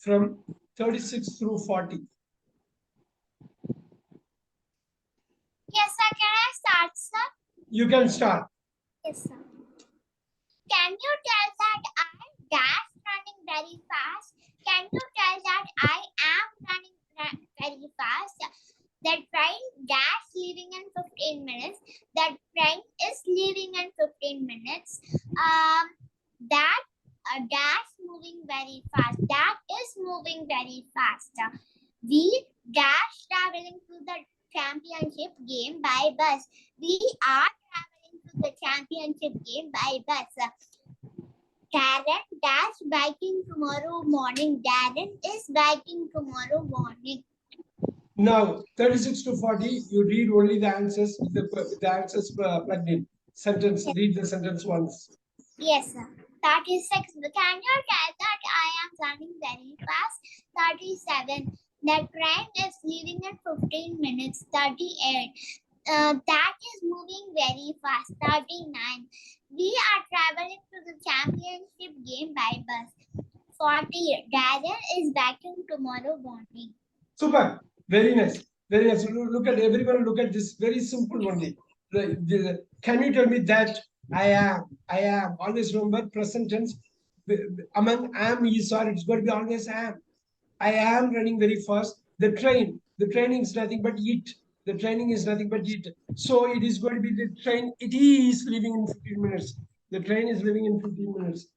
from 36 through 40. Yes, sir. Can I start, sir? You can start. Yes, sir. Can you tell that I dash running very fast? Can you tell that I am running very fast? The train dash leaving in 15 minutes. The train is leaving in 15 minutes. That dash moving very fast. That is moving very fast. We dash traveling to the championship game by bus. We are traveling to the championship game by bus. Darren dash biking tomorrow morning. Darren is biking tomorrow morning. Now, 36 to 40, you read only the answers with the answers plugged in. Sentence, read the sentence once. Yes, sir. 36. Can you tell that I am running very fast? 37. The train is leaving in 15 minutes. 38. That is moving very fast. 39. We are traveling to the championship game by bus. 40. Darren is biking tomorrow morning. Super. Very nice. Very nice. Look at everyone. Look at this very simple only. Can you tell me that I am? Always remember present tense. Among am is or it's going to be always am. I am running very fast. The train is nothing but it. The training is nothing but it. So it is going to be the train. It is leaving in 15 minutes. The train is leaving in 15 minutes.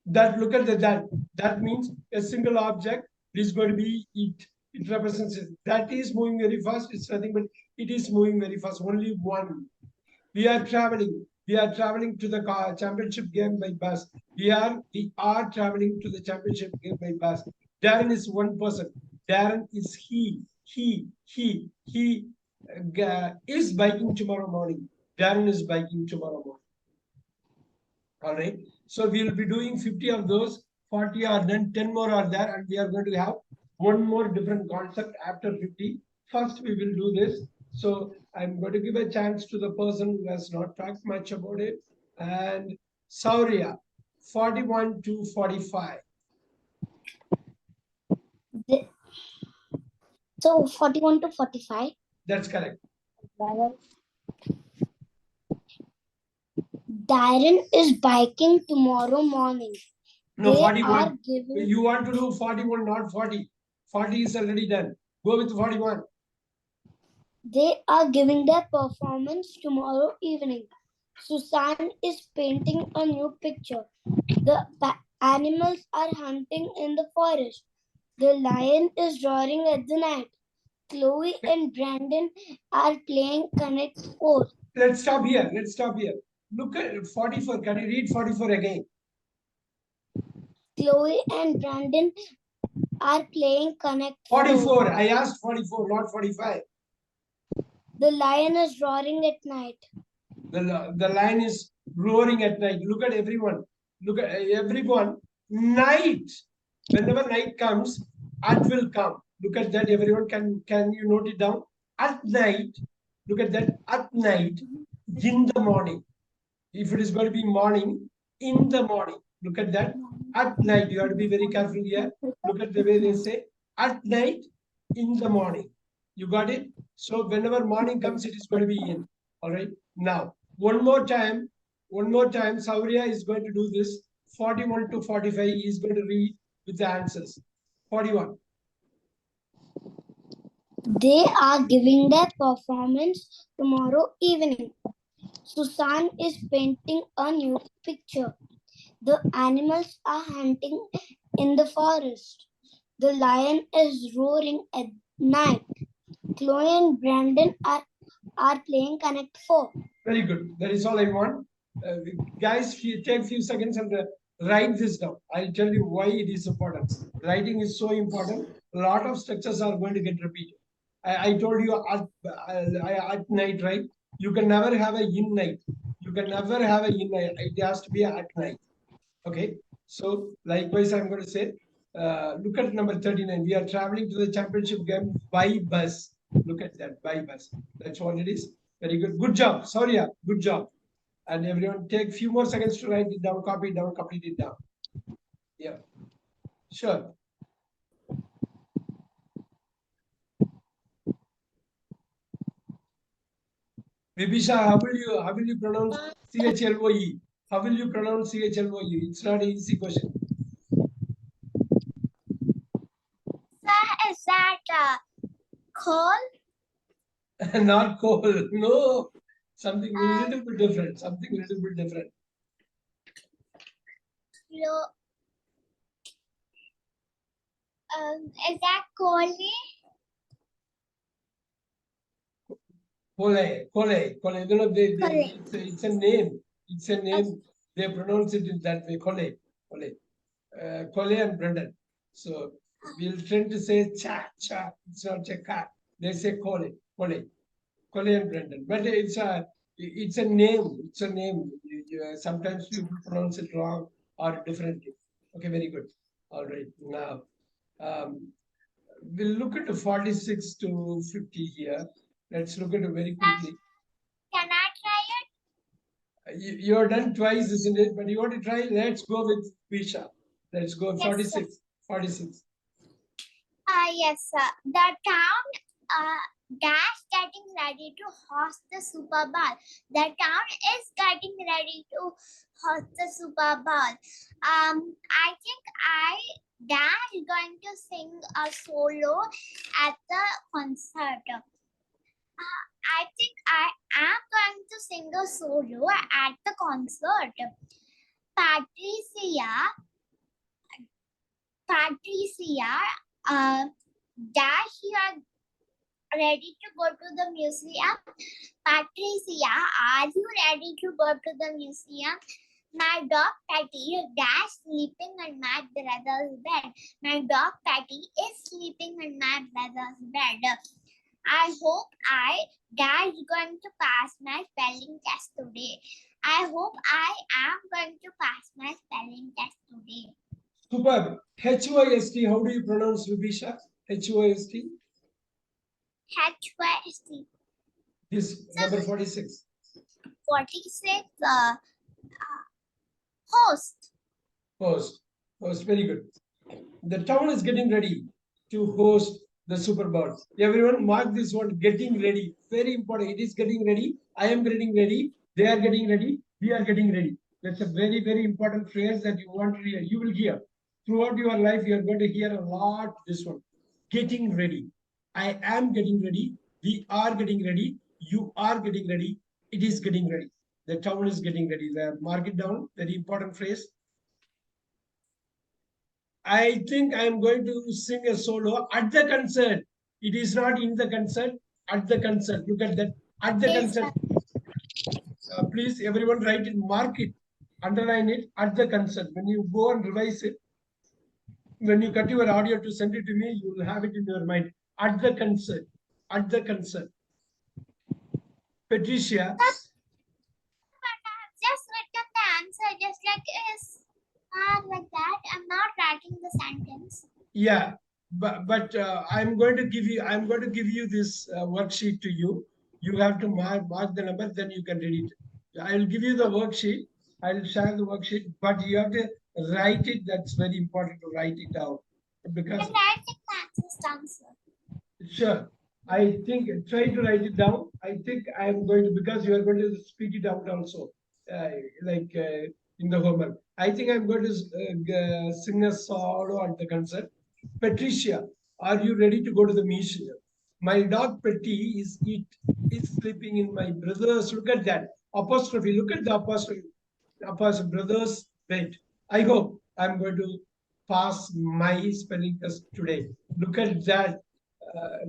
That look at that. That means a single object is going to be it. It represents it. That is moving very fast. It's nothing but it is moving very fast. Only one. We are traveling. We are traveling to the championship game by bus. We are traveling to the championship game by bus. Darren is one person. Darren is he is biking tomorrow morning. Darren is biking tomorrow morning. All right. So we will be doing 50 of those. 40 are done. 10 more are there, and we are going to have one more different concept after 50. First, we will do this. So I'm going to give a chance to the person who has not talked much about it. And Sauria, 41 to 45. So 41 to 45. That's correct. Darren is biking tomorrow morning. No, 41. You want to do 41, not 40. 40 is already done. Go with 41. They are giving their performance tomorrow evening. Susan is painting a new picture. The animals are hunting in the forest. The lion is roaring at the night. Chloe and Brandon are playing Connect 4. Let's stop here. Look at 44. Can you read 44 again? Chloe and Brandon are playing Connect 44. I asked 44, not 45. The lion is roaring at night. The lion is roaring at night. Look at everyone. Look at everyone. Night. Whenever night comes, at will come. Look at that. Everyone, can you note it down? At night. Look at that. At night. In the morning. If it is going to be morning, in the morning. Look at that. At night. You have to be very careful here. Look at the way they say. At night, in the morning. You got it? So whenever morning comes, it is going to be in. All right. Now, one more time, Sauria is going to do this. 41 to 45 is going to read with the answers. 41. They are giving their performance tomorrow evening. Susan is painting a new picture. The animals are hunting in the forest. The lion is roaring at night. Chloe and Brandon are playing Connect 4. Very good. That is all I want. Guys, take a few seconds and write this down. I'll tell you why it is important. Writing is so important. A lot of structures are going to get repeated. I told you at night, right? You can never have a in night. It has to be at night. Okay. So likewise, I'm going to say, look at number 39. We are traveling to the championship game by bus. Look at that, by bus. That's what it is. Very good. Good job. Sorry, good job. And everyone take a few more seconds to write it down, copy it down, complete it down. Yeah. Sure. Vibisha, how will you pronounce CHLOE? How will you pronounce CHLOE? It's not an easy question. Sir, is that coal? Not coal. No. Something little bit different. Something little bit different. Is that coal? Kole. You know, Kole. it's a name. It's a name. They pronounce it in that way. Kole. Kole and Brendan. So we'll tend to say cha. It's not cha. They say Kole and Brendan. But it's a name. It's a name. Sometimes people pronounce it wrong or differently. Okay, very good. All right. Now we'll look at the 46 to 50 here. Let's look at it very quickly. Can I try it? You're done twice, isn't it? But you want to try? Let's go with Pisha. Let's go 46. 46. Yes, sir. The town dash getting ready to host the Super Bowl. The town is getting ready to host the Super Bowl. I think I dash going to sing a solo at the concert. I think I am going to sing a solo at the concert. Patricia, dash you are ready to go to the museum? Patricia, are you ready to go to the museum? My dog Patty dash sleeping on my brother's bed. My dog Patty is sleeping on my brother's bed. I hope I dash going to pass my spelling test today. I hope I am going to pass my spelling test today. Superb. HYST, how do you pronounce Vibisha? HYST? HYST. This number 46. 46. Host. Very good. The town is getting ready to host the Super Bowl. Everyone mark this one, getting ready. Very important. It is getting ready. I am getting ready. They are getting ready. We are getting ready. That's a very, very important phrase that you want to hear. You will hear. Throughout your life, you are going to hear a lot this one. Getting ready. I am getting ready. We are getting ready. You are getting ready. It is getting ready. The town is getting ready. Mark it down. Very important phrase. I think I am going to sing a solo at the concert. It is not in the concert, at the concert. Look at that. At the concert. Please, everyone write it, mark it, underline it at the concert. When you go and revise it, when you cut your audio to send it to me, you will have it in your mind. At the concert. At the concert. Patricia. But I have just written the answer just like this. Like that. I'm not writing the sentence. Yeah, but I'm going to give you this worksheet to you. You have to mark the number, then you can read it. I'll give you the worksheet. I'll share the worksheet, but you have to write it. That's very important to write it down because. I'm writing the answer. Sure. I think try to write it down. I think I'm going to, because you are going to speak it out also, in the homework. I think I'm going to sing a solo at the concert. Patricia, are you ready to go to the museum? My dog Petty is sleeping in my brother's. Look at that apostrophe. Look at the apostrophe. Apostrophe brother's bed. I hope I'm going to pass my spelling test today. Look at that.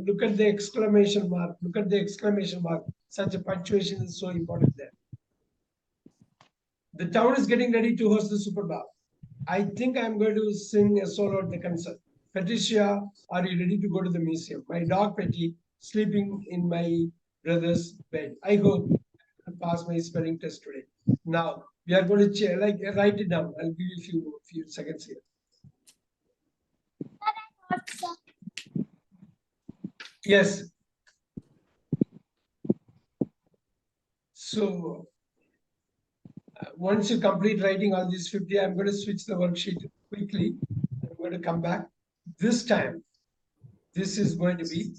Look at the exclamation mark. Look at the exclamation mark. Such a punctuation is so important there. The town is getting ready to host the Super Bowl. I think I'm going to sing a solo at the concert. Patricia, are you ready to go to the museum? My dog Petty sleeping in my brother's bed. I hope I pass my spelling test today. Now we are going to write it down. I'll give you a few seconds here. Yes. So once you complete writing all these 50, I'm going to switch the worksheet quickly. I'm going to come back. This time, this is going to be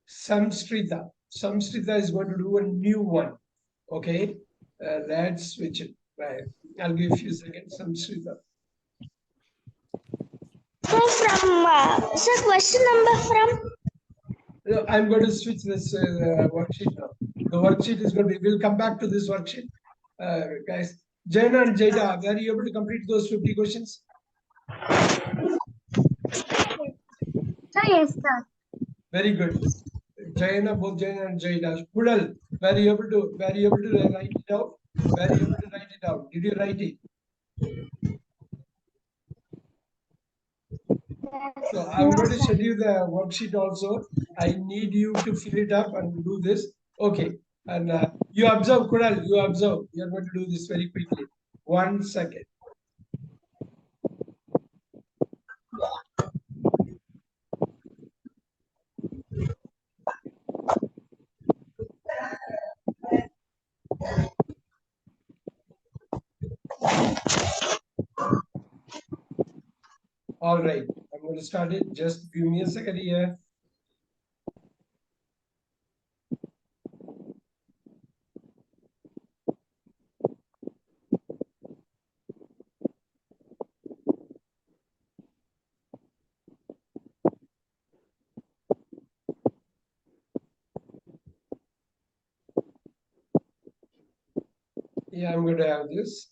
Samstrita. Samstrita is going to do a new one. Okay, let's switch it. Right, I'll give you a few seconds. Samstrita. So sir, question number from. I'm going to switch this worksheet now. The worksheet is going to be, we'll come back to this worksheet. Guys, Jaina and Jada, were you able to complete those 50 questions? So yes, sir. Very good. Jaina, both Jaina and Jada. Kudal, were you able to write it out? Were you able to write it out? Did you write it? So I'm going to schedule the worksheet also. I need you to fill it up and do this. Okay. And you observe, Kudal, you observe. You're going to do this very quickly. 1 second. All right. I'm going to start it. Just give me a second here. Yeah, I'm going to have this.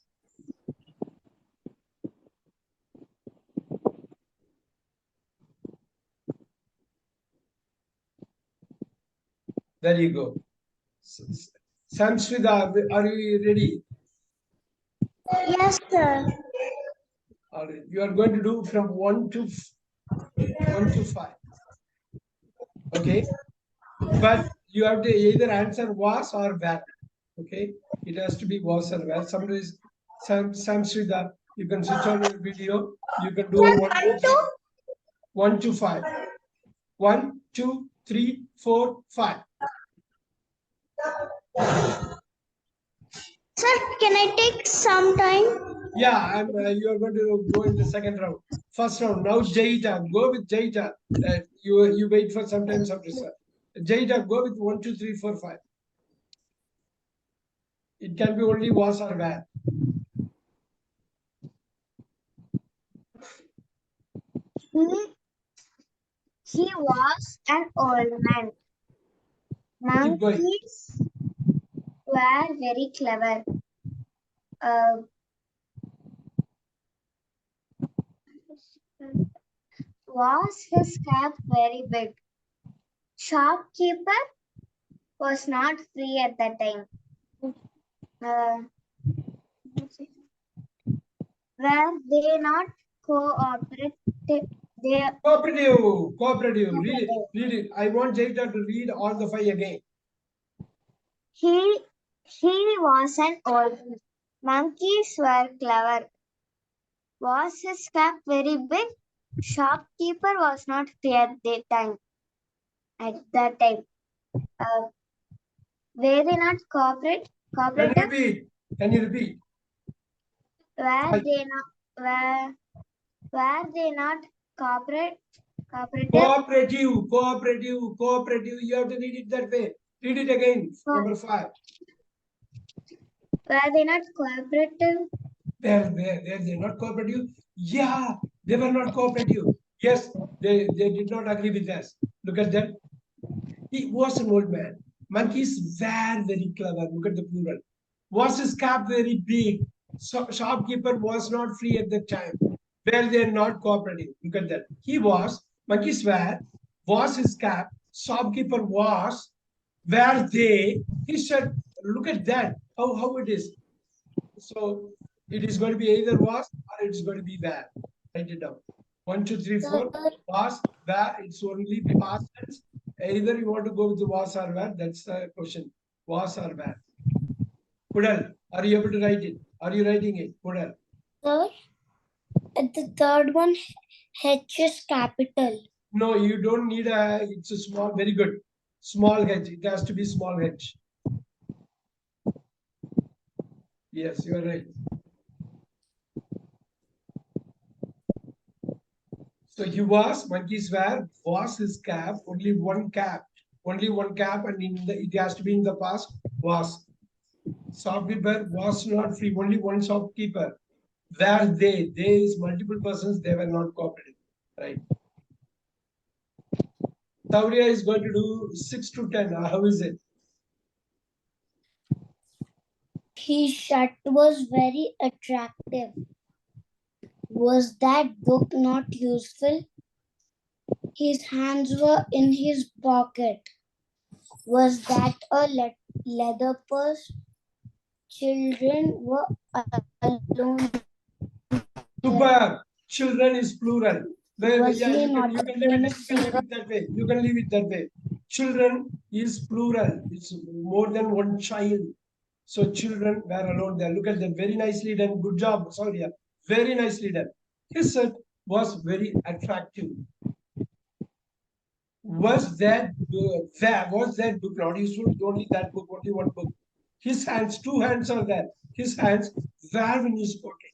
There you go. Samsrida, are you ready? Yes, sir. All right. You are going to do from 1 to 5. Okay. But you have to either answer was or were. Okay. It has to be was or were. Somebody is Samsrida, you can switch on your video. You can do 1 to 5. 1, 2, 3, 4, 5. Sir, can I take some time? Yeah, you are going to go in the second round. First round. Now Jaita, go with Jaita. You wait for some time, sir. Jaita, go with 1, 2, 3, 4, 5. It can be only was or were. He was an old man. Keep going. Monkeys were very clever. Was his cap very big? Shopkeeper was not free at that time. Were they not cooperative? Cooperative. Read it. I want Jaita to read all the 5 again. He was an old man. Monkeys were clever. Was his cap very big? Shopkeeper was not free at that time. Were they not cooperative? Can you repeat? Were they not cooperative? Cooperative. You have to read it that way. Read it again. Number 5. Were they not cooperative? Were they not cooperative? Yeah, they were not cooperative. Yes, they did not agree with us. Look at that. He was an old man. Monkeys were very clever. Look at the plural. Was his cap very big? So, shopkeeper was not free at that time. Were they not cooperative? Look at that. He was. Monkeys were. Was his cap? Shopkeeper was. Were they? He said, look at that. How it is. So it is going to be either was or it is going to be were. Write it down. 1, 2, 3, 4. Was, were. It's only past tense. Either you want to go with the was or were. That's the question. Was or were. Kudal, are you able to write it? Are you writing it? Kudal. Sir, the third one, H is capital. No, you don't need it's a small, very good. Small H. It has to be small H. Yes, you are right. So he was, monkeys were, was his cap, only one cap, and it has to be in the past, was. Shopkeeper was not free, only one shopkeeper. Were they? They is multiple persons, they were not cooperative. Right. Thambaiya is going to do 6 to 10. How is it? His shirt was very attractive. Was that book not useful? His hands were in his pocket. Was that a leather purse? Children were alone. Super. Children is plural. Was Yeah, he you not can a leave famous it that way. You can leave it that way. Children is plural. It's more than one child. So children were alone there. Look at that. Very nicely done. Good job, Sauria. Very nicely done. His shirt was very attractive. Was that book not useful? Only that book, only one book. His hands, two hands are there. His hands were in his pocket.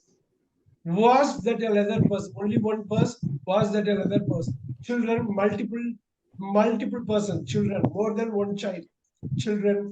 Was that a leather purse? Only one purse. Was that a leather purse? Children, multiple persons. Children, more than one child. Children